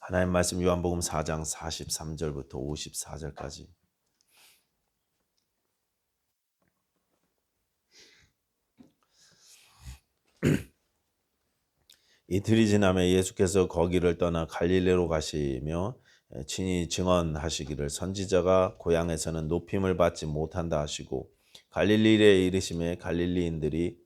하나님 말씀 요한복음 4장 43절부터 54절까지. 이틀이 지나며 예수께서 거기를 떠나 갈릴리로 가시며 친히 증언하시기를 선지자가 고향에서는 높임을 받지 못한다 하시고 갈릴리에 이르심에 갈릴리인들이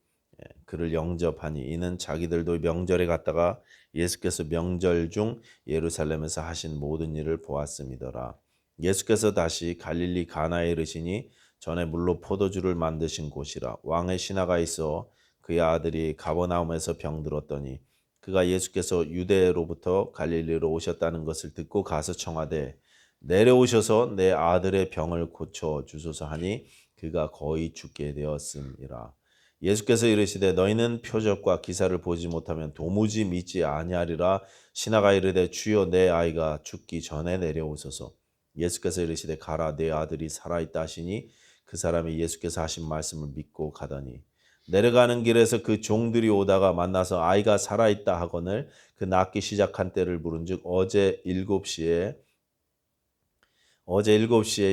그를 영접하니 이는 자기들도 명절에 갔다가 예수께서 명절 중 예루살렘에서 하신 모든 일을 보았음이더라. 예수께서 다시 갈릴리 가나에 이르시니 전에 물로 포도주를 만드신 곳이라. 왕의 신하가 있어 그의 아들이 가버나움에서 병들었더니 그가 예수께서 유대로부터 갈릴리로 오셨다는 것을 듣고 가서 청하되 내려오셔서 내 아들의 병을 고쳐 주소서 하니 그가 거의 죽게 되었음이라. 예수께서 이르시되 너희는 표적과 기사를 보지 못하면 도무지 믿지 아니하리라. 신하가 이르되 주여 내 아이가 죽기 전에 내려오소서. 예수께서 이르시되 가라 내 아들이 살아있다 하시니 그 사람이 예수께서 하신 말씀을 믿고 가더니 내려가는 길에서 그 종들이 오다가 만나서 아이가 살아있다 하거늘 그 낳기 시작한 때를 물은즉 어제 7시에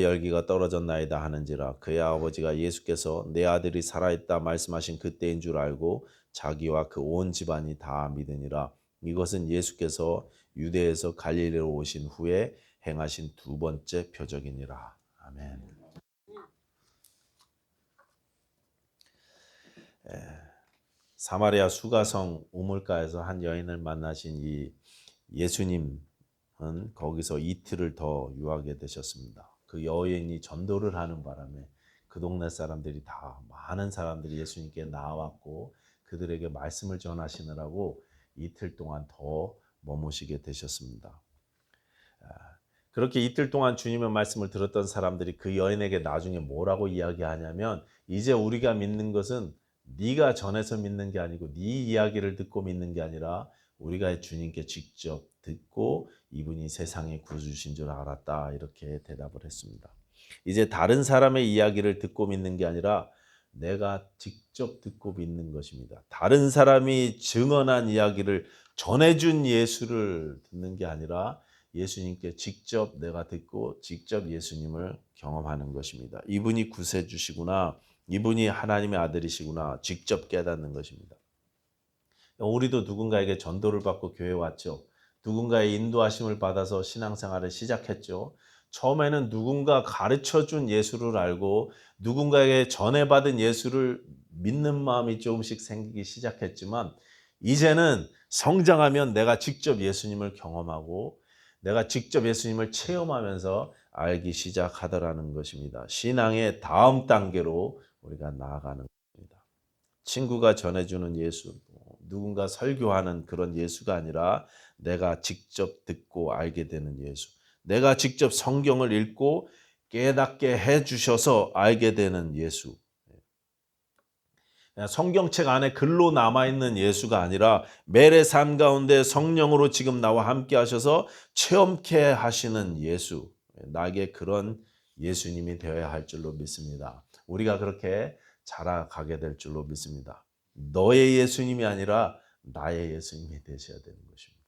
열기가 떨어졌나이다 하는지라. 그의 아버지가 예수께서 내 아들이 살아있다 말씀하신 그때인 줄 알고 자기와 그 온 집안이 다 믿으니라. 이것은 예수께서 유대에서 갈릴리로 오신 후에 행하신 두 번째 표적이니라. 아멘. 사마리아 수가성 우물가에서 한 여인을 만나신 이 예수님은 거기서 이틀을 더 유하게 되셨습니다. 그 여인이 전도를 하는 바람에 그 동네 사람들이 다 많은 사람들이 예수님께 나왔고 그들에게 말씀을 전하시느라고 이틀 동안 더 머무시게 되셨습니다. 그렇게 이틀 동안 주님의 말씀을 들었던 사람들이 그 여인에게 나중에 뭐라고 이야기하냐면 이제 우리가 믿는 것은 네가 전해서 믿는 게 아니고 네 이야기를 듣고 믿는 게 아니라 우리가 주님께 직접 듣고 이분이 세상의 구주신 줄 알았다 이렇게 대답을 했습니다. 이제 다른 사람의 이야기를 듣고 믿는 게 아니라 내가 직접 듣고 믿는 것입니다. 다른 사람이 증언한 이야기를 전해준 예수를 듣는 게 아니라 예수님께 직접 내가 듣고 직접 예수님을 경험하는 것입니다. 이분이 구세주시구나. 이분이 하나님의 아들이시구나. 직접 깨닫는 것입니다. 우리도 누군가에게 전도를 받고 교회에 왔죠. 누군가의 인도하심을 받아서 신앙생활을 시작했죠. 처음에는 누군가 가르쳐준 예수를 알고 누군가에게 전해받은 예수를 믿는 마음이 조금씩 생기기 시작했지만 이제는 성장하면 내가 직접 예수님을 경험하고 내가 직접 예수님을 체험하면서 알기 시작하더라는 것입니다. 신앙의 다음 단계로 우리가 나아가는 것입니다. 친구가 전해주는 예수, 누군가 설교하는 그런 예수가 아니라 내가 직접 듣고 알게 되는 예수, 내가 직접 성경을 읽고 깨닫게 해주셔서 알게 되는 예수, 성경책 안에 글로 남아있는 예수가 아니라 매일의 삶 가운데 성령으로 지금 나와 함께 하셔서 체험케 하시는 예수, 나에게 그런 예수님이 되어야 할 줄로 믿습니다. 우리가 그렇게 자라가게 될 줄로 믿습니다. 너의 예수님이 아니라 나의 예수님이 되셔야 되는 것입니다.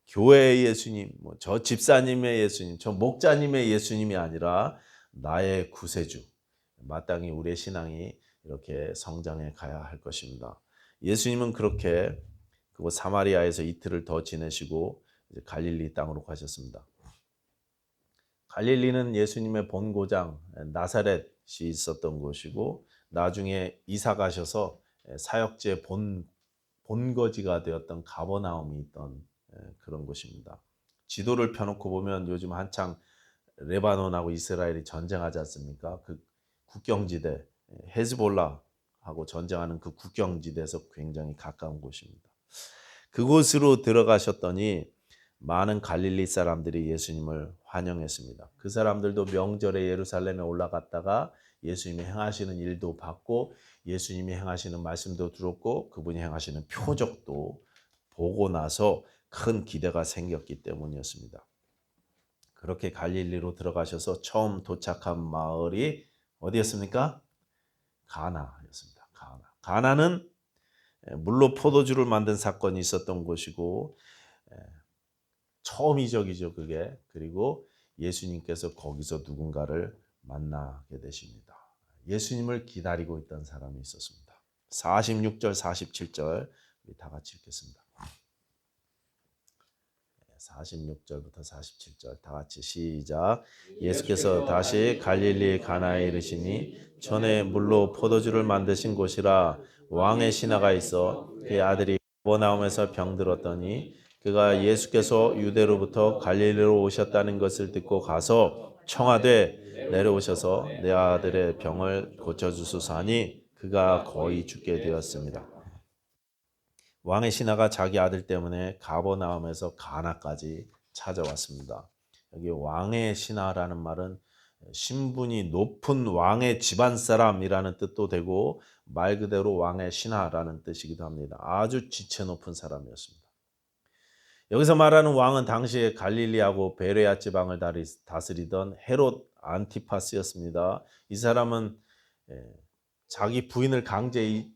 교회의 예수님, 저 집사님의 예수님, 저 목자님의 예수님이 아니라 나의 구세주, 마땅히 우리의 신앙이 이렇게 성장해 가야 할 것입니다. 예수님은 그렇게 그곳 사마리아에서 이틀을 더 지내시고 이제 갈릴리 땅으로 가셨습니다. 갈릴리는 예수님의 본고장 나사렛이 있었던 곳이고 나중에 이사 가셔서 사역지의 본거지가 되었던 가버나움이 있던 그런 곳입니다. 지도를 펴놓고 보면 요즘 한창 레바논하고 이스라엘이 전쟁하지 않습니까? 그 국경지대 헤즈볼라하고 전쟁하는 그 국경지대에서 굉장히 가까운 곳입니다. 그곳으로 들어가셨더니 많은 갈릴리 사람들이 예수님을 환영했습니다. 그 사람들도 명절에 예루살렘에 올라갔다가 예수님이 행하시는 일도 봤고 예수님이 행하시는 말씀도 들었고 그분이 행하시는 표적도 보고 나서 큰 기대가 생겼기 때문이었습니다. 그렇게 갈릴리로 들어가셔서 처음 도착한 마을이 어디였습니까? 가나였습니다. 가나는 물로 포도주를 만든 사건이 있었던 곳이고 처음 이적이죠, 그게. 그리고 예수님께서 거기서 누군가를 만나게 되십니다. 예수님을 기다리고 있던 사람이 있었습니다. 46절, 47절 우리 다 같이 읽겠습니다. 46절부터 47절 다 같이 시작. 예수께서 다시 갈릴리 가나에 이르시니 전에 물로 포도주를 만드신 곳이라 왕의 신하가 있어 그의 아들이 가버나움에서 병들었더니 그가 예수께서 유대로부터 갈릴리로 오셨다는 것을 듣고 가서 청하되 내려오셔서 내 아들의 병을 고쳐주소서 하니 그가 거의 죽게 되었습니다. 왕의 신하가 자기 아들 때문에 가버나움에서 가나까지 찾아왔습니다. 여기 왕의 신하라는 말은 신분이 높은 왕의 집안 사람이라는 뜻도 되고 말 그대로 왕의 신하라는 뜻이기도 합니다. 아주 지체 높은 사람이었습니다. 여기서 말하는 왕은 당시에 갈릴리하고 베레아 지방을 다스리던 헤롯 안티파스였습니다. 이 사람은 자기 부인을 강제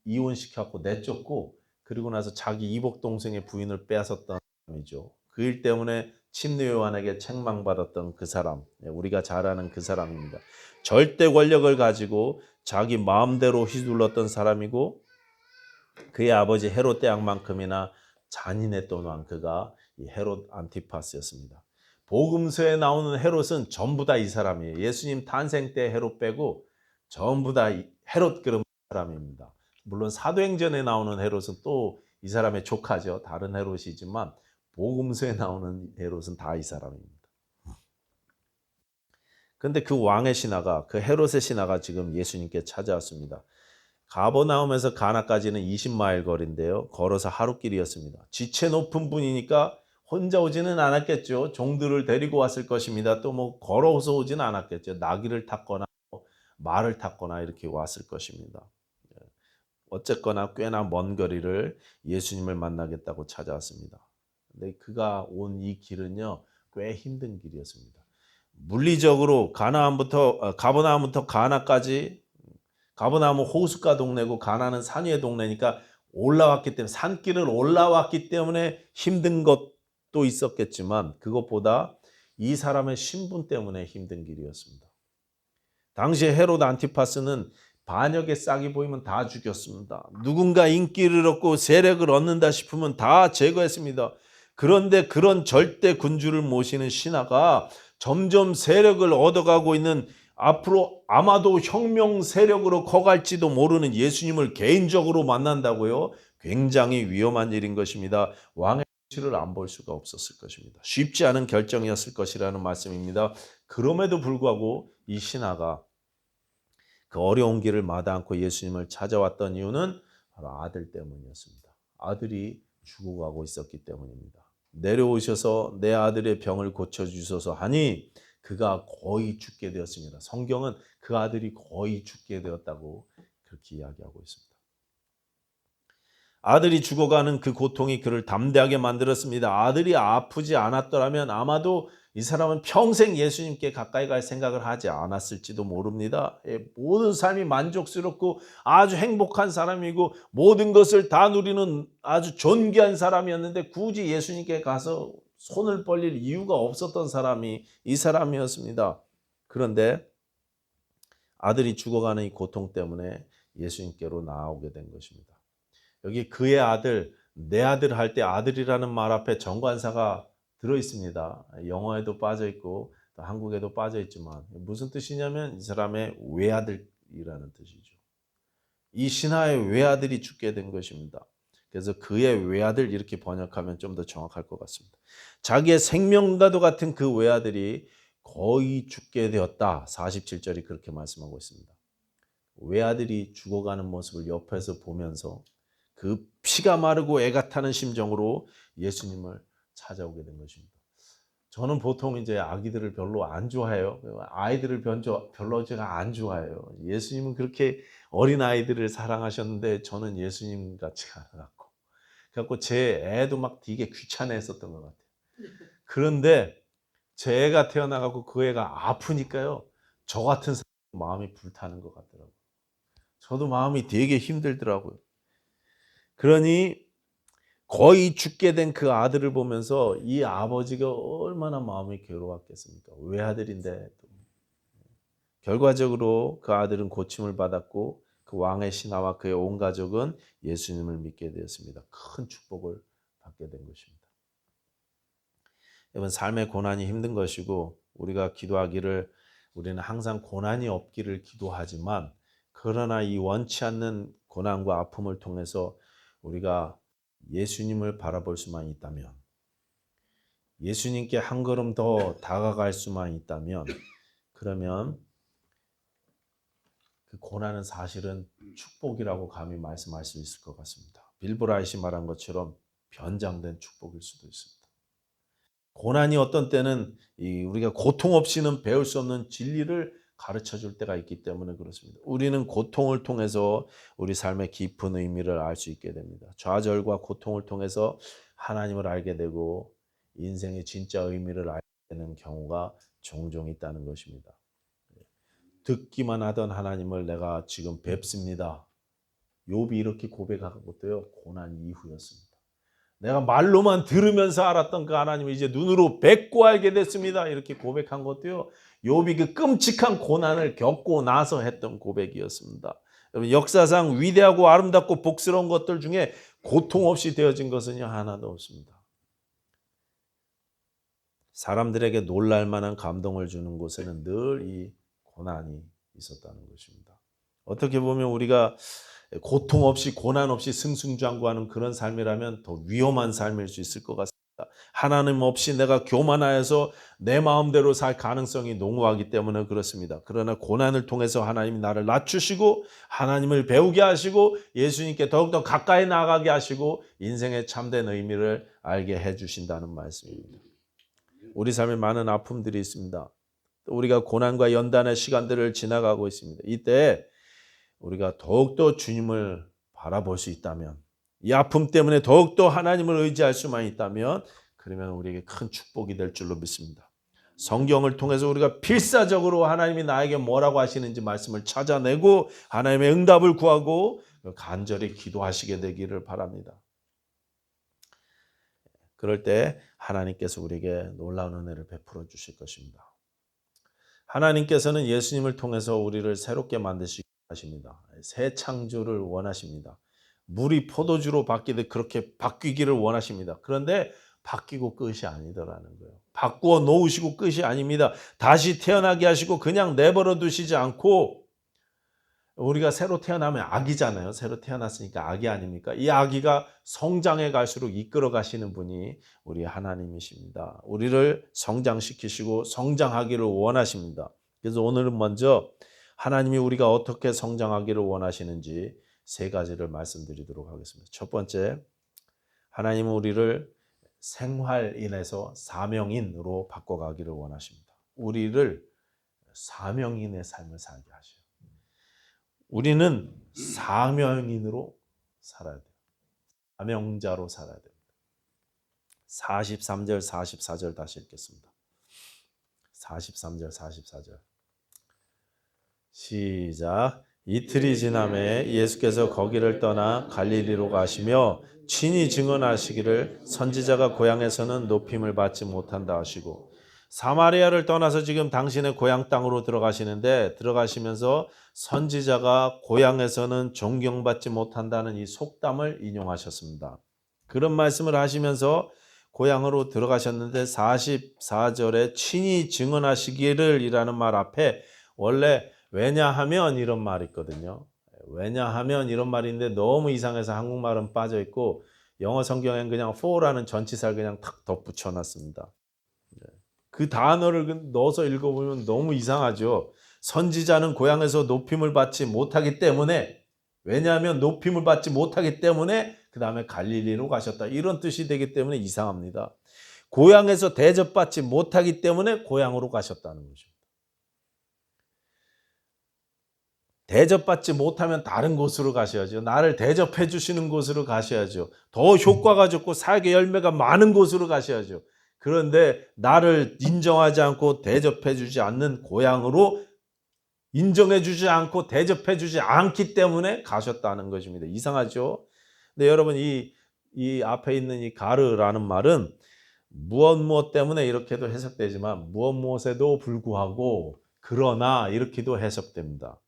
이혼시켰고 내쫓고 그리고 나서 자기 이복 동생의 부인을 빼앗았던 사람이죠. 그 일 때문에 침례 요한에게 책망받았던 그 사람, 우리가 잘 아는 그 사람입니다. 절대 권력을 가지고 자기 마음대로 휘둘렀던 사람이고 그의 아버지 헤롯 대왕만큼이나 잔인했던 왕, 그가 이 헤롯 안티파스였습니다. 복음서에 나오는 헤롯은 전부 다 이 사람이에요. 예수님 탄생 때 헤롯 빼고 전부 다 헤롯 그런 사람입니다. 물론 사도행전에 나오는 헤롯은 또 이 사람의 조카죠. 다른 헤롯이지만 복음서에 나오는 헤롯은 다 이 사람입니다. 그런데 그 왕의 신하가, 그 헤롯의 신하가 지금 예수님께 찾아왔습니다. 가버나움에서 가나까지는 20마일 거리인데요. 걸어서 하루길이었습니다. 지체 높은 분이니까 혼자 오지는 않았겠죠. 종들을 데리고 왔을 것입니다. 또 뭐 걸어서 오지는 않았겠죠. 나귀를 탔거나 말을 탔거나 이렇게 왔을 것입니다. 어쨌거나 꽤나 먼 거리를 예수님을 만나겠다고 찾아왔습니다. 근데 그가 온 이 길은요, 꽤 힘든 길이었습니다. 물리적으로 가버나움부터 가나까지, 가버나움은 호숫가 동네고 가나는 산 위의 동네니까 올라왔기 때문에, 산길을 올라왔기 때문에 힘든 것도 있었겠지만 그것보다 이 사람의 신분 때문에 힘든 길이었습니다. 당시에 헤롯 안티파스는 반역의 싹이 보이면 다 죽였습니다. 누군가 인기를 얻고 세력을 얻는다 싶으면 다 제거했습니다. 그런데 그런 절대 군주를 모시는 신하가 점점 세력을 얻어가고 있는, 앞으로 아마도 혁명 세력으로 커갈지도 모르는 예수님을 개인적으로 만난다고요? 굉장히 위험한 일인 것입니다. 왕의 눈치를 안 볼 수가 없었을 것입니다. 쉽지 않은 결정이었을 것이라는 말씀입니다. 그럼에도 불구하고 이 신하가 그 어려운 길을 마다 않고 예수님을 찾아왔던 이유는 바로 아들 때문이었습니다. 아들이 죽어가고 있었기 때문입니다. 내려오셔서 내 아들의 병을 고쳐주소서 하니 그가 거의 죽게 되었습니다. 성경은 그 아들이 거의 죽게 되었다고 그렇게 이야기하고 있습니다. 아들이 죽어가는 그 고통이 그를 담대하게 만들었습니다. 아들이 아프지 않았더라면 아마도 이 사람은 평생 예수님께 가까이 갈 생각을 하지 않았을지도 모릅니다. 모든 삶이 만족스럽고 아주 행복한 사람이고 모든 것을 다 누리는 아주 존귀한 사람이었는데 굳이 예수님께 가서 손을 벌릴 이유가 없었던 사람이 이 사람이었습니다. 그런데 아들이 죽어가는 이 고통 때문에 예수님께로 나아오게 된 것입니다. 여기 그의 아들, 내 아들 할 때 아들이라는 말 앞에 정관사가 들어있습니다. 영어에도 빠져있고 또 한국에도 빠져있지만 무슨 뜻이냐면 이 사람의 외아들이라는 뜻이죠. 이 신하의 외아들이 죽게 된 것입니다. 그래서 그의 외아들 이렇게 번역하면 좀 더 정확할 것 같습니다. 자기의 생명과도 같은 그 외아들이 거의 죽게 되었다. 47절이 그렇게 말씀하고 있습니다. 외아들이 죽어가는 모습을 옆에서 보면서 그 피가 마르고 애가 타는 심정으로 예수님을 찾아오게 된 것입니다. 저는 보통 이제 아기들을 별로 안 좋아해요. 아이들을 별로 제가 안 좋아해요. 예수님은 그렇게 어린 아이들을 사랑하셨는데 저는 예수님 같지가 않았고, 그래갖고 제 애도 막 되게 귀찮아했었던 것 같아요. 그런데 제 애가 태어나가고 그 애가 아프니까요, 저 같은 사람 마음이 불타는 것 같더라고요. 저도 마음이 되게 힘들더라고요. 그러니 거의 죽게 된 그 아들을 보면서 이 아버지가 얼마나 마음이 괴로웠겠습니까? 외아들인데. 결과적으로 그 아들은 고침을 받았고 그 왕의 신하와 그의 온 가족은 예수님을 믿게 되었습니다. 큰 축복을 받게 된 것입니다. 여러분, 삶의 고난이 힘든 것이고 우리가 기도하기를, 우리는 항상 고난이 없기를 기도하지만, 그러나 이 원치 않는 고난과 아픔을 통해서 우리가 예수님을 바라볼 수만 있다면, 예수님께 한 걸음 더 다가갈 수만 있다면, 그러면 그 고난은 사실은 축복이라고 감히 말씀할 수 있을 것 같습니다. 빌 브라이트가 말한 것처럼 변장된 축복일 수도 있습니다. 고난이 어떤 때는 우리가 고통 없이는 배울 수 없는 진리를 가르쳐 줄 때가 있기 때문에 그렇습니다. 우리는 고통을 통해서 우리 삶의 깊은 의미를 알 수 있게 됩니다. 좌절과 고통을 통해서 하나님을 알게 되고 인생의 진짜 의미를 알게 되는 경우가 종종 있다는 것입니다. 듣기만 하던 하나님을 내가 지금 뵙습니다. 욥이 이렇게 고백한 것도요, 고난 이후였습니다. 내가 말로만 들으면서 알았던 그 하나님을 이제 눈으로 뵙고 알게 됐습니다. 이렇게 고백한 것도요, 욥이 그 끔찍한 고난을 겪고 나서 했던 고백이었습니다. 여러분, 역사상 위대하고 아름답고 복스러운 것들 중에 고통 없이 되어진 것은요, 하나도 없습니다. 사람들에게 놀랄 만한 감동을 주는 곳에는 늘 이 고난이 있었다는 것입니다. 어떻게 보면 우리가 고통 없이 고난 없이 승승장구하는 그런 삶이라면 더 위험한 삶일 수 있을 것 같습니다. 하나님 없이 내가 교만하여서 내 마음대로 살 가능성이 농후하기 때문에 그렇습니다. 그러나 고난을 통해서 하나님이 나를 낮추시고 하나님을 배우게 하시고 예수님께 더욱더 가까이 나가게 하시고 인생의 참된 의미를 알게 해주신다는 말씀입니다. 우리 삶에 많은 아픔들이 있습니다. 우리가 고난과 연단의 시간들을 지나가고 있습니다. 이때 우리가 더욱더 주님을 바라볼 수 있다면, 이 아픔 때문에 더욱더 하나님을 의지할 수만 있다면, 그러면 우리에게 큰 축복이 될 줄로 믿습니다. 성경을 통해서 우리가 필사적으로 하나님이 나에게 뭐라고 하시는지 말씀을 찾아내고 하나님의 응답을 구하고 간절히 기도하시게 되기를 바랍니다. 그럴 때 하나님께서 우리에게 놀라운 은혜를 베풀어 주실 것입니다. 하나님께서는 예수님을 통해서 우리를 새롭게 만드시기 하십니다. 새 창조를 원하십니다. 물이 포도주로 바뀌듯 그렇게 바뀌기를 원하십니다. 그런데 바뀌고 끝이 아니더라는 거예요. 바꾸어 놓으시고 끝이 아닙니다. 다시 태어나게 하시고 그냥 내버려 두시지 않고, 우리가 새로 태어나면 아기잖아요. 새로 태어났으니까 아기 아닙니까? 이 아기가 성장해 갈수록 이끌어 가시는 분이 우리 하나님이십니다. 우리를 성장시키시고 성장하기를 원하십니다. 그래서 오늘은 먼저 하나님이 우리가 어떻게 성장하기를 원하시는지 세 가지를 말씀드리도록 하겠습니다. 첫 번째, 하나님은 우리를 생활인에서 사명인으로 바꿔가기를 원하십니다. 우리를 사명인의 삶을 살게 하셔요. 우리는 사명인으로 살아야 돼요. 사명자로 살아야 됩니다. 43절, 44절 다시 읽겠습니다. 43절, 44절. 시작. 이틀이 지남에 예수께서 거기를 떠나 갈릴리로 가시며 친히 증언하시기를 선지자가 고향에서는 높임을 받지 못한다 하시고, 사마리아를 떠나서 지금 당신의 고향 땅으로 들어가시는데, 들어가시면서 선지자가 고향에서는 존경받지 못한다는 이 속담을 인용하셨습니다. 그런 말씀을 하시면서 고향으로 들어가셨는데 44절에 친히 증언하시기를 이라는 말 앞에 원래 왜냐하면 이런 말이 있거든요. 왜냐하면 이런 말인데 너무 이상해서 한국말은 빠져 있고 영어 성경엔 그냥 for라는 전치사를 그냥 탁 덧붙여 놨습니다. 그 단어를 넣어서 읽어보면 너무 이상하죠. 선지자는 고향에서 높임을 받지 못하기 때문에, 왜냐하면 높임을 받지 못하기 때문에 그 다음에 갈릴리로 가셨다, 이런 뜻이 되기 때문에 이상합니다. 고향에서 대접받지 못하기 때문에 고향으로 가셨다는 거죠. 대접받지 못하면 다른 곳으로 가셔야죠. 나를 대접해 주시는 곳으로 가셔야죠. 더 효과가 좋고 사역의 열매가 많은 곳으로 가셔야죠. 그런데 나를 인정하지 않고 대접해 주지 않는 고향으로, 인정해 주지 않고 대접해 주지 않기 때문에 가셨다는 것입니다. 이상하죠? 근데 여러분, 이 이 앞에 있는 이 가르라는 말은 무엇 때문에 이렇게도 해석되지만 무엇에도 불구하고 그러나 이렇게도 해석됩니다.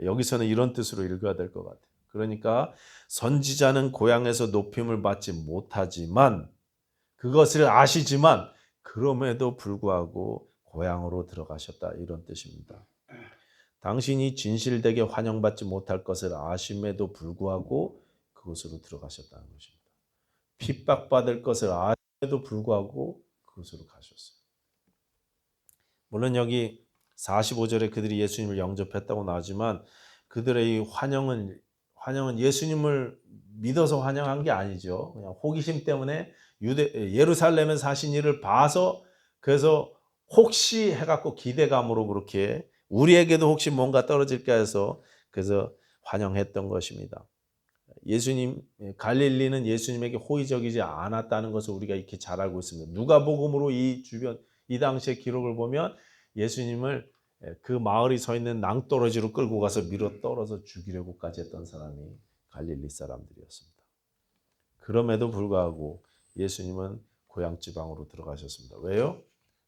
여기서는 이런 뜻으로 읽어야 될 것 같아요. 그러니까 선지자는 고향에서 높임을 받지 못하지만 그것을 아시지만 그럼에도 불구하고 고향으로 들어가셨다 이런 뜻입니다. 당신이 진실되게 환영받지 못할 것을 아심에도 불구하고 그것으로 들어가셨다는 것입니다. 핍박받을 것을 아심에도 불구하고 그것으로 가셨어요. 물론 여기 45절에 그들이 예수님을 영접했다고 나오지만 그들의 이 환영은 예수님을 믿어서 환영한 게 아니죠. 그냥 호기심 때문에 예루살렘에 사신 일을 봐서 그래서 혹시 해갖고 기대감으로 그렇게 우리에게도 혹시 뭔가 떨어질까 해서 그래서 환영했던 것입니다. 갈릴리는 예수님에게 호의적이지 않았다는 것을 우리가 이렇게 잘 알고 있습니다. 누가복음으로 이 당시의 기록을 보면 예수님을 그 마을이 서 있는 낭떠러지로 끌고 가서 밀어 떨어져 죽이려고까지 했던 사람이 갈릴리 사람들이었습니다. 그럼에도 불구하고 예수님은 고향 지방으로 들어가셨습니다. 왜요?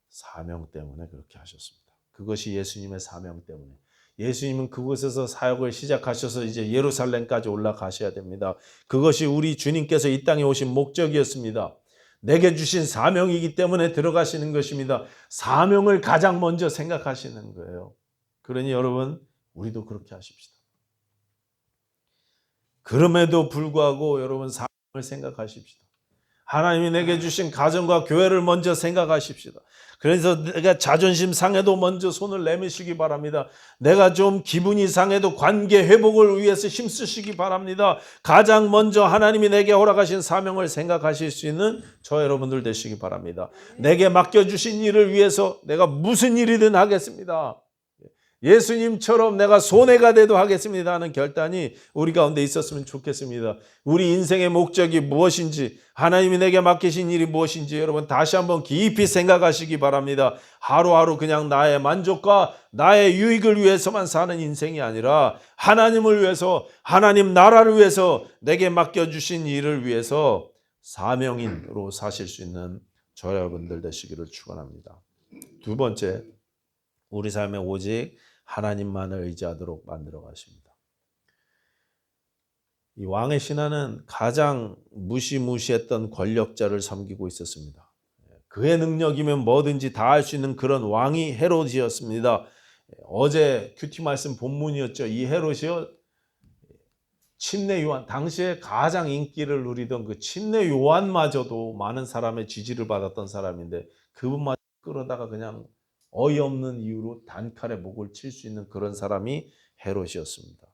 사명 때문에 그렇게 하셨습니다. 그것이 예수님의 사명 때문에. 예수님은 그곳에서 사역을 시작하셔서 이제 예루살렘까지 올라가셔야 됩니다. 그것이 우리 주님께서 이 땅에 오신 목적이었습니다. 내게 주신 사명이기 때문에 들어가시는 것입니다. 사명을 가장 먼저 생각하시는 거예요. 그러니 여러분, 우리도 그렇게 하십시다. 그럼에도 불구하고 여러분 사명을 생각하십시다. 하나님이 내게 주신 가정과 교회를 먼저 생각하십시다. 그래서 내가 자존심 상해도 먼저 손을 내미시기 바랍니다. 내가 좀 기분이 상해도 관계 회복을 위해서 힘쓰시기 바랍니다. 가장 먼저 하나님이 내게 허락하신 사명을 생각하실 수 있는 저 여러분들 되시기 바랍니다. 내게 맡겨주신 일을 위해서 내가 무슨 일이든 하겠습니다. 예수님처럼 내가 손해가 돼도 하겠습니다 하는 결단이 우리 가운데 있었으면 좋겠습니다. 우리 인생의 목적이 무엇인지, 하나님이 내게 맡기신 일이 무엇인지 여러분 다시 한번 깊이 생각하시기 바랍니다. 하루하루 그냥 나의 만족과 나의 유익을 위해서만 사는 인생이 아니라 하나님을 위해서, 하나님 나라를 위해서 내게 맡겨주신 일을 위해서 사명인으로 사실 수 있는 저 여러분들 되시기를 축원합니다. 두 번째, 우리 삶에 오직 하나님만을 의지하도록 만들어 가십니다. 이 왕의 신하는 가장 무시무시했던 권력자를 섬기고 있었습니다. 그의 능력이면 뭐든지 다 할 수 있는 그런 왕이 헤롯이었습니다. 어제 큐티 말씀 본문이었죠. 이 헤롯이요, 침례 요한, 당시에 가장 인기를 누리던 그 침례 요한마저도 많은 사람의 지지를 받았던 사람인데 그분마저 끌어다가 그냥 어이없는 이유로 단칼에 목을 칠 수 있는 그런 사람이 헤롯이었습니다.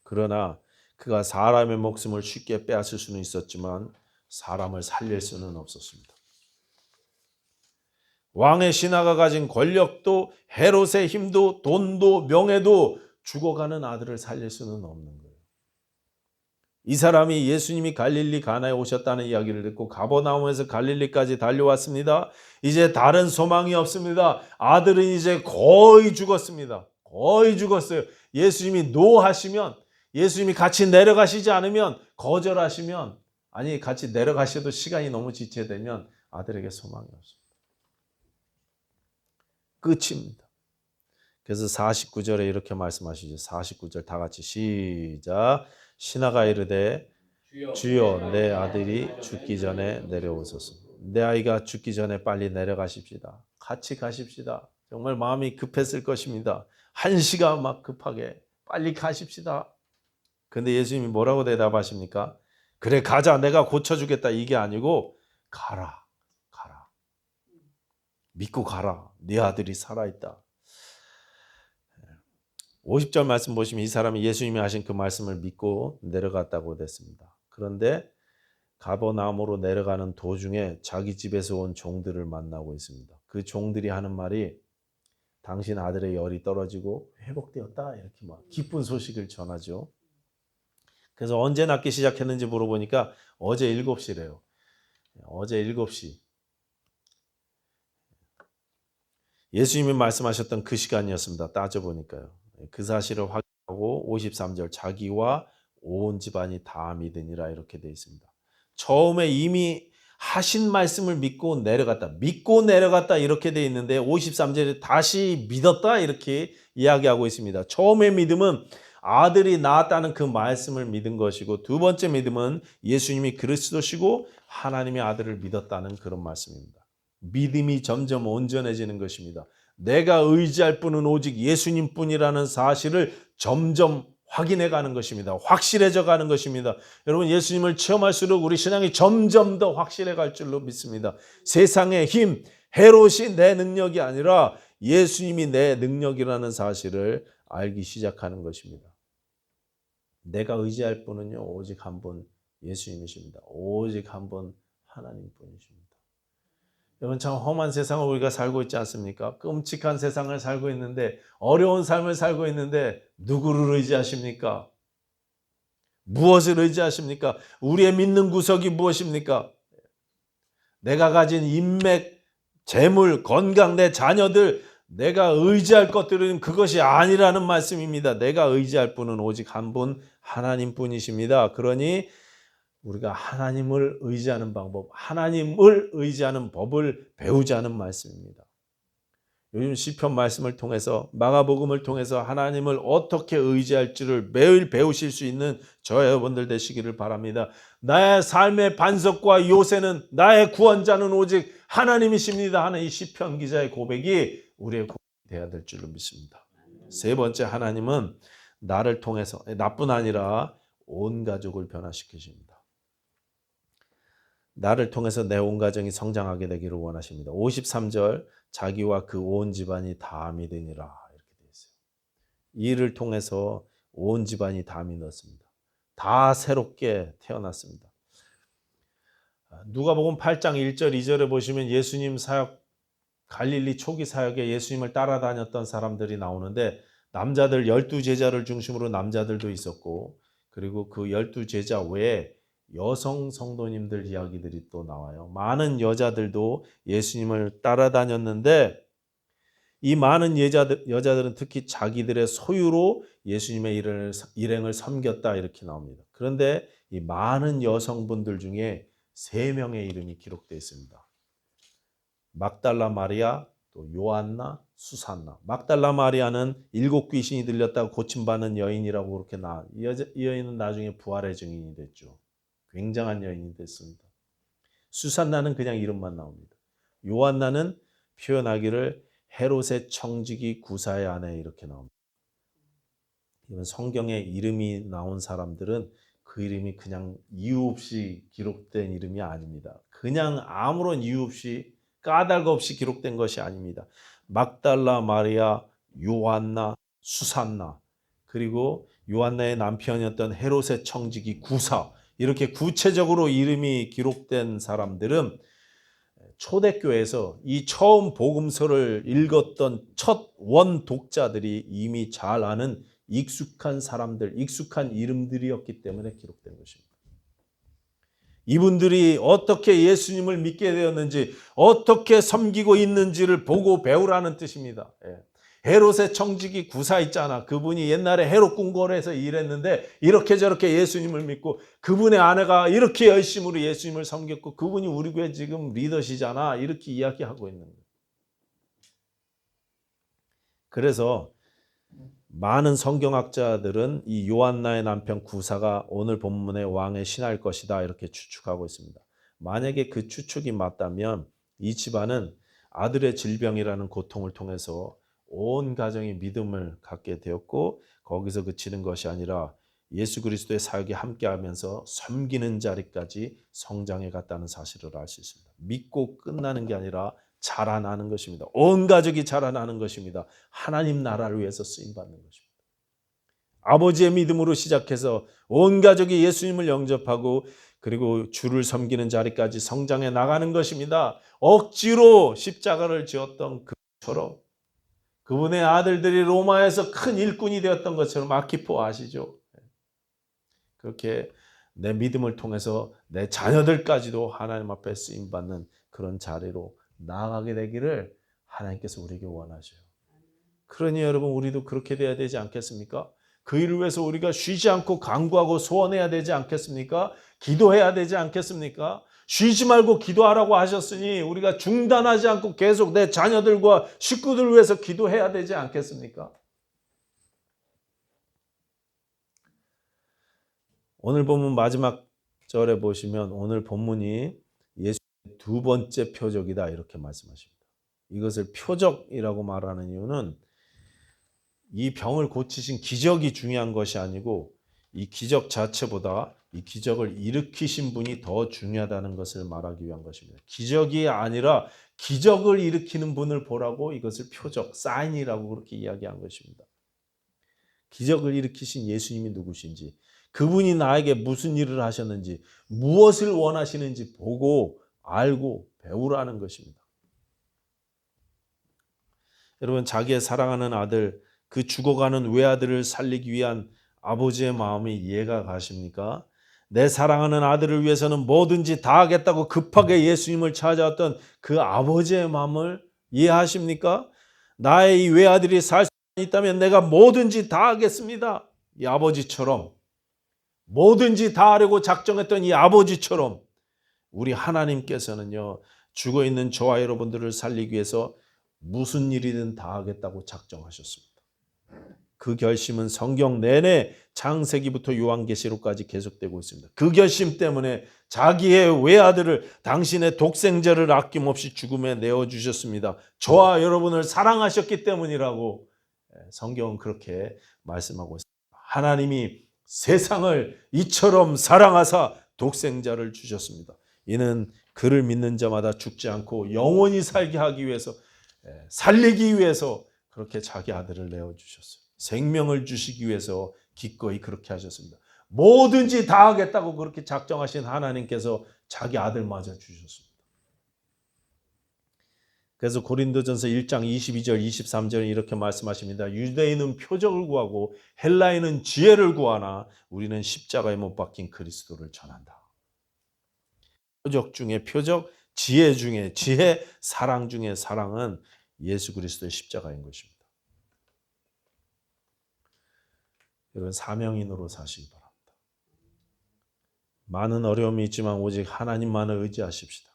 그러나 그가 사람의 목숨을 쉽게 빼앗을 수는 있었지만 사람을 살릴 수는 없었습니다. 왕의 신하가 가진 권력도 헤롯의 힘도 돈도 명예도 죽어가는 아들을 살릴 수는 없는 거예요. 이 사람이 예수님이 갈릴리 가나에 오셨다는 이야기를 듣고 가버나움에서 갈릴리까지 달려왔습니다. 이제 다른 소망이 없습니다. 아들은 이제 거의 죽었습니다. 거의 죽었어요. 예수님이 노하시면, 예수님이 같이 내려가시지 않으면, 거절하시면, 아니 같이 내려가셔도 시간이 너무 지체되면 아들에게 소망이 없습니다. 끝입니다. 그래서 49절에 이렇게 말씀하시죠. 49절 다 같이 시작. 신하가 이르되 주여 내 아들이 죽기 전에 내려오소서. 내 아이가 죽기 전에 빨리 내려가십시다. 같이 가십시다. 정말 마음이 급했을 것입니다. 한시가 막 급하게 빨리 가십시다. 근데 예수님이 뭐라고 대답하십니까? 그래 가자, 내가 고쳐주겠다, 이게 아니고 가라. 믿고 가라. 네 아들이 살아있다. 50절 말씀 보시면 이 사람이 예수님이 하신 그 말씀을 믿고 내려갔다고 됐습니다. 그런데 가버나움으로 내려가는 도중에 자기 집에서 온 종들을 만나고 있습니다. 그 종들이 하는 말이 당신 아들의 열이 떨어지고 회복되었다, 이렇게 막 기쁜 소식을 전하죠. 그래서 언제 낫기 시작했는지 물어보니까 어제 7시래요. 어제 7시. 예수님이 말씀하셨던 그 시간이었습니다. 따져보니까요. 그 사실을 확인하고 53절 자기와 온 집안이 다 믿으니라 이렇게 되어 있습니다. 처음에 이미 하신 말씀을 믿고 내려갔다 이렇게 돼 있는데 53절에 다시 믿었다 이렇게 이야기하고 있습니다. 처음의 믿음은 아들이 낳았다는 그 말씀을 믿은 것이고, 두 번째 믿음은 예수님이 그리스도시고 하나님의 아들을 믿었다는 그런 말씀입니다. 믿음이 점점 온전해지는 것입니다. 내가 의지할 분은 오직 예수님뿐이라는 사실을 점점 확인해 가는 것입니다. 확실해져 가는 것입니다. 여러분, 예수님을 체험할수록 우리 신앙이 점점 더 확실해 갈 줄로 믿습니다. 세상의 힘, 헤롯이 내 능력이 아니라 예수님이 내 능력이라는 사실을 알기 시작하는 것입니다. 내가 의지할 분은요, 오직 한 분 예수님이십니다. 오직 한 분 하나님뿐이십니다. 여러분, 참 험한 세상을 우리가 살고 있지 않습니까? 끔찍한 세상을 살고 있는데, 어려운 삶을 살고 있는데 누구를 의지하십니까? 무엇을 의지하십니까? 우리의 믿는 구석이 무엇입니까? 내가 가진 인맥, 재물, 건강, 내 자녀들, 내가 의지할 것들은 그것이 아니라는 말씀입니다. 내가 의지할 분은 오직 한 분 하나님뿐이십니다. 그러니 우리가 하나님을 의지하는 방법, 하나님을 의지하는 법을 배우자는 말씀입니다. 요즘 시편 말씀을 통해서, 마가복음을 통해서 하나님을 어떻게 의지할지를 매일 배우실 수 있는 저 여러분들 되시기를 바랍니다. 나의 삶의 반석과 요새는, 나의 구원자는 오직 하나님이십니다 하는 이 시편 기자의 고백이 우리의 고백이 되어야 될 줄로 믿습니다. 세 번째, 하나님은 나를 통해서, 나뿐 아니라 온 가족을 변화시키십니다. 나를 통해서 내 온 가정이 성장하게 되기를 원하십니다. 53절, 자기와 그 온 집안이 다 믿으니라 이렇게 되어 있어요. 이를 통해서 온 집안이 다 믿었습니다. 다 새롭게 태어났습니다. 누가복음 8장 1절 2절에 보시면 예수님 사역, 갈릴리 초기 사역에 예수님을 따라다녔던 사람들이 나오는데, 남자들 12제자를 중심으로 남자들도 있었고, 그리고 그 12제자 외에 여성 성도님들 이야기들이 또 나와요. 많은 여자들도 예수님을 따라다녔는데, 이 많은 여자들은 특히 자기들의 소유로 예수님의 일행을 섬겼다 이렇게 나옵니다. 그런데 이 많은 여성분들 중에 3명의 이름이 기록되어 있습니다. 막달라 마리아, 또 요한나, 수산나. 막달라 마리아는 7 귀신이 들렸다고 고침받는 여인이라고 그렇게 이 여인은 나중에 부활의 증인이 됐죠. 굉장한 여인이 됐습니다. 수산나는 그냥 이름만 나옵니다. 요한나는 표현하기를 헤롯의 청지기 구사의 아내 이렇게 나옵니다. 이건 성경에 이름이 나온 사람들은 그 이름이 그냥 이유 없이 기록된 이름이 아닙니다. 그냥 아무런 이유 없이, 까닭 없이 기록된 것이 아닙니다. 막달라 마리아, 요한나, 수산나, 그리고 요한나의 남편이었던 헤롯의 청지기 구사, 이렇게 구체적으로 이름이 기록된 사람들은 초대교회에서 이 처음 복음서를 읽었던 첫 원독자들이 이미 잘 아는 익숙한 사람들, 익숙한 이름들이었기 때문에 기록된 것입니다. 이분들이 어떻게 예수님을 믿게 되었는지, 어떻게 섬기고 있는지를 보고 배우라는 뜻입니다. 헤롯의 청지기 구사 있잖아. 그분이 옛날에 헤롯 궁궐에서 일했는데 이렇게 저렇게 예수님을 믿고, 그분의 아내가 이렇게 열심으로 예수님을 섬겼고, 그분이 우리 교회 지금 리더시잖아. 이렇게 이야기하고 있는 거예요. 그래서 많은 성경학자들은 이 요한나의 남편 구사가 오늘 본문의 왕의 신하일 것이다 이렇게 추측하고 있습니다. 만약에 그 추측이 맞다면 이 집안은 아들의 질병이라는 고통을 통해서 온 가정이 믿음을 갖게 되었고, 거기서 그치는 것이 아니라 예수 그리스도의 사역에 함께하면서 섬기는 자리까지 성장해 갔다는 사실을 알 수 있습니다. 믿고 끝나는 게 아니라 자라나는 것입니다. 온 가족이 자라나는 것입니다. 하나님 나라를 위해서 쓰임받는 것입니다. 아버지의 믿음으로 시작해서 온 가족이 예수님을 영접하고, 그리고 주를 섬기는 자리까지 성장해 나가는 것입니다. 억지로 십자가를 지었던 그처럼, 그분의 아들들이 로마에서 큰 일꾼이 되었던 것처럼, 아키포 아시죠? 그렇게 내 믿음을 통해서 내 자녀들까지도 하나님 앞에 쓰임받는 그런 자리로 나아가게 되기를 하나님께서 우리에게 원하셔요. 그러니 여러분, 우리도 그렇게 돼야 되지 않겠습니까? 그 일을 위해서 우리가 쉬지 않고 간구하고 소원해야 되지 않겠습니까? 기도해야 되지 않겠습니까? 쉬지 말고 기도하라고 하셨으니 우리가 중단하지 않고 계속 내 자녀들과 식구들 위해서 기도해야 되지 않겠습니까? 오늘 본문 마지막 절에 보시면 오늘 본문이 예수의 두 번째 표적이다 이렇게 말씀하십니다. 이것을 표적이라고 말하는 이유는 이 병을 고치신 기적이 중요한 것이 아니고 이 기적 자체보다 이 기적을 일으키신 분이 더 중요하다는 것을 말하기 위한 것입니다. 기적이 아니라 기적을 일으키는 분을 보라고 이것을 표적, 사인이라고 그렇게 이야기한 것입니다. 기적을 일으키신 예수님이 누구신지, 그분이 나에게 무슨 일을 하셨는지, 무엇을 원하시는지 보고 알고 배우라는 것입니다. 여러분, 자기의 사랑하는 아들, 그 죽어가는 외아들을 살리기 위한 아버지의 마음이 이해가 가십니까? 내 사랑하는 아들을 위해서는 뭐든지 다 하겠다고 급하게 예수님을 찾아왔던 그 아버지의 마음을 이해하십니까? 나의 이 외아들이 살 수 있다면 내가 뭐든지 다 하겠습니다. 이 아버지처럼 뭐든지 다 하려고 작정했던 이 아버지처럼 우리 하나님께서는요, 죽어있는 저와 여러분들을 살리기 위해서 무슨 일이든 다 하겠다고 작정하셨습니다. 그 결심은 성경 내내 창세기부터 요한계시록까지 계속되고 있습니다. 그 결심 때문에 자기의 외아들을, 당신의 독생자를 아낌없이 죽음에 내어주셨습니다. 저와 여러분을 사랑하셨기 때문이라고 성경은 그렇게 말씀하고 있습니다. 하나님이 세상을 이처럼 사랑하사 독생자를 주셨습니다. 이는 그를 믿는 자마다 죽지 않고 영원히 살게 하기 위해서, 살리기 위해서 그렇게 자기 아들을 내어주셨어요. 생명을 주시기 위해서 기꺼이 그렇게 하셨습니다. 뭐든지 다 하겠다고 그렇게 작정하신 하나님께서 자기 아들마저 주셨습니다. 그래서 고린도전서 1장 22절 23절에 이렇게 말씀하십니다. 유대인은 표적을 구하고 헬라인은 지혜를 구하나 우리는 십자가에 못 박힌 그리스도를 전한다. 표적 중에 표적, 지혜 중에 지혜, 사랑 중에 사랑은 예수 그리스도의 십자가인 것입니다. 여러분, 사명인으로 사시기 바랍니다. 많은 어려움이 있지만 오직 하나님만을 의지하십시다.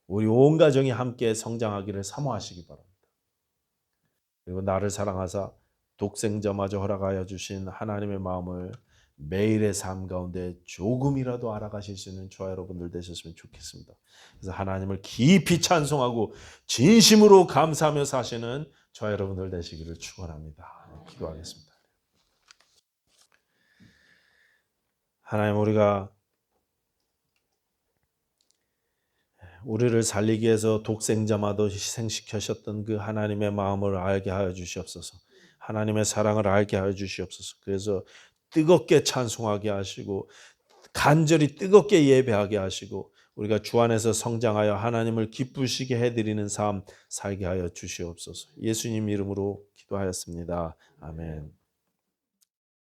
우리 온 가정이 함께 성장하기를 사모하시기 바랍니다. 그리고 나를 사랑하사 독생자마저 허락하여 주신 하나님의 마음을 매일의 삶 가운데 조금이라도 알아가실 수 있는 저와 여러분들 되셨으면 좋겠습니다. 그래서 하나님을 깊이 찬송하고 진심으로 감사하며 사시는 저와 여러분들 되시기를 축원합니다. 기도하겠습니다. 하나님, 우리를 살리기 위해서 독생자마저 희생시키셨던 그 하나님의 마음을 알게 하여 주시옵소서. 하나님의 사랑을 알게 하여 주시옵소서. 그래서 뜨겁게 찬송하게 하시고 간절히 뜨겁게 예배하게 하시고 우리가 주 안에서 성장하여 하나님을 기쁘시게 해드리는 삶 살게 하여 주시옵소서. 예수님 이름으로 기도하였습니다. 아멘.